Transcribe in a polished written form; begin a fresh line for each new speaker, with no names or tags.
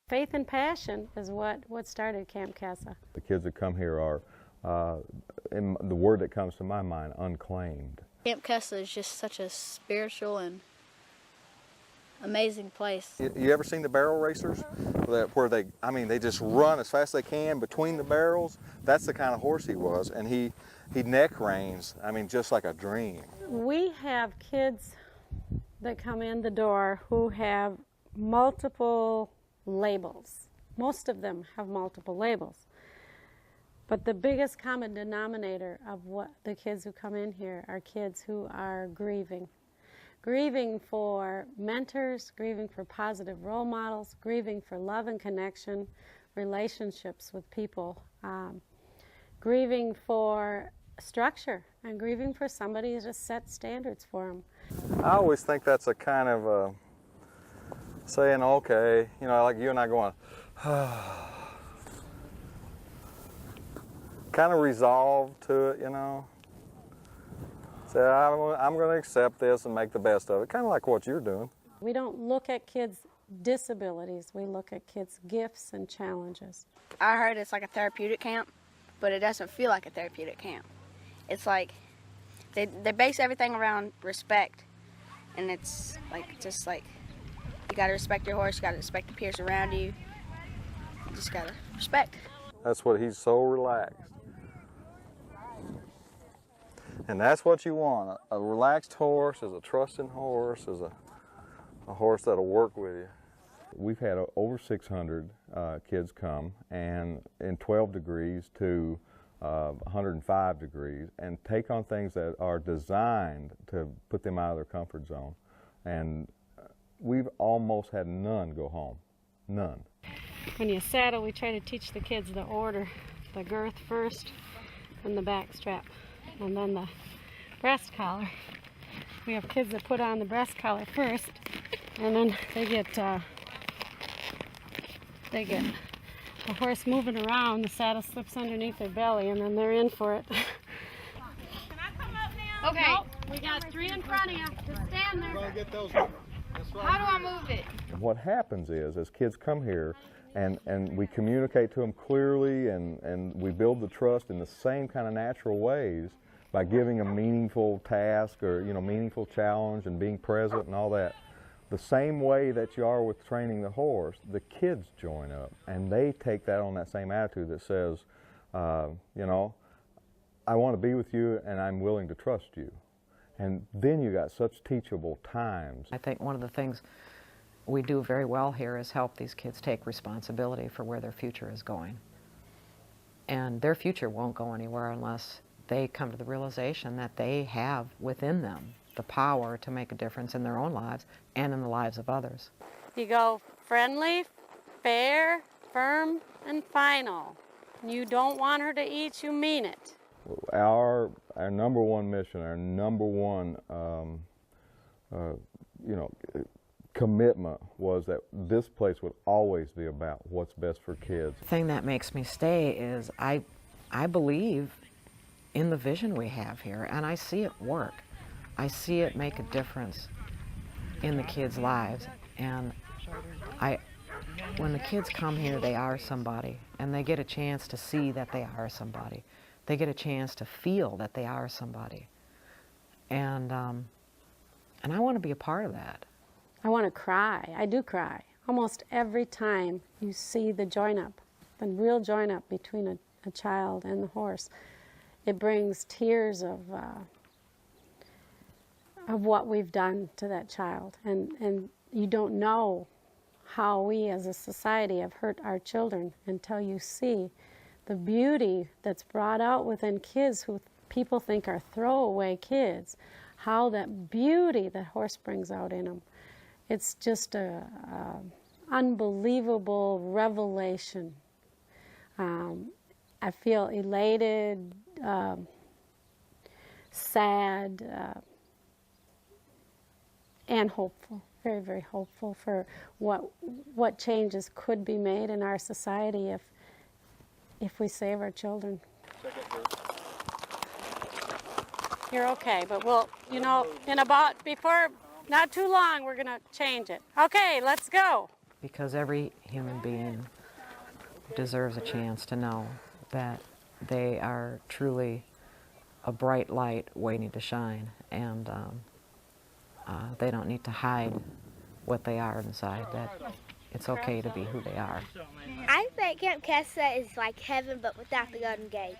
Faith and passion is what started Kamp KESSA.
The kids that come here are, in the word that comes to my mind, unclaimed.
Kamp KESSA is just such a spiritual and amazing place.
You ever seen the barrel racers? Where they just run as fast as they can between the barrels? That's the kind of horse he was, and he neck reins, just like a dream.
We have kids that come in the door who have multiple labels. Most of them have multiple labels. But the biggest common denominator of what the kids who come in here are kids who are grieving. Grieving for mentors, grieving for positive role models, grieving for love and connection, relationships with people, grieving for structure, and grieving for somebody to set standards for them.
I always think that's a kind of saying, okay, like you and I going, kind of resolve to it, Say, I'm going to accept this and make the best of it, kind of like what you're doing.
We don't look at kids' disabilities, we look at kids' gifts and challenges.
I heard it's like a therapeutic camp, but it doesn't feel like a therapeutic camp. It's like they base everything around respect, and it's just like you got to respect your horse, you got to respect the peers around you. You just got to respect.
That's what he's so relaxed. And that's what you want. A relaxed horse is a trusting horse, is a horse that'll work with you.
We've had over 600 kids come, and in 12 degrees to 105 degrees, and take on things that are designed to put them out of their comfort zone. And we've almost had none go home. None.
When you saddle, we try to teach the kids the order. The girth first, and the back strap, and then the breast collar. We have kids that put on the breast collar first, and then they get the horse moving around, the saddle slips underneath their belly, and then they're in for it.
Can I come up now?
Okay. Nope, we got 3 in front of you. Just stand there.
Get those.
How do I move it?
What happens is, as kids come here, and we communicate to them clearly, and we build the trust in the same kind of natural ways by giving them meaningful task or meaningful challenge and being present and all that. The same way that you are with training the horse, the kids join up, and they take that on that same attitude that says, I want to be with you and I'm willing to trust you. And then you got such teachable times.
I think one of the things we do very well here is help these kids take responsibility for where their future is going. And their future won't go anywhere unless they come to the realization that they have within them the power to make a difference in their own lives and in the lives of others.
You go friendly, fair, firm, and final. You don't want her to eat, you mean it.
Our number one mission, our number one commitment was that this place would always be about what's best for kids.
The thing that makes me stay is I believe in the vision we have here, and I see it work. I see it make a difference in the kids' lives, and when the kids come here, they are somebody, and they get a chance to see that they are somebody. They get a chance to feel that they are somebody, and I want to be a part of that.
I want to cry. I do cry. Almost every time you see the join-up, the real join-up between a child and the horse, it brings tears of what we've done to that child. And you don't know how we as a society have hurt our children until you see the beauty that's brought out within kids who people think are throwaway kids, how that beauty that horse brings out in them. It's just a unbelievable revelation. I feel elated, sad, and hopeful, very, very hopeful for what changes could be made in our society if we save our children. You're okay, but we'll, not too long, we're gonna change it. Okay, let's go.
because every human being deserves a chance to know that they are truly a bright light waiting to shine, and they don't need to hide what they are inside, that it's okay to be who they are.
I think Kamp KESSA is like heaven but without the Golden Gates.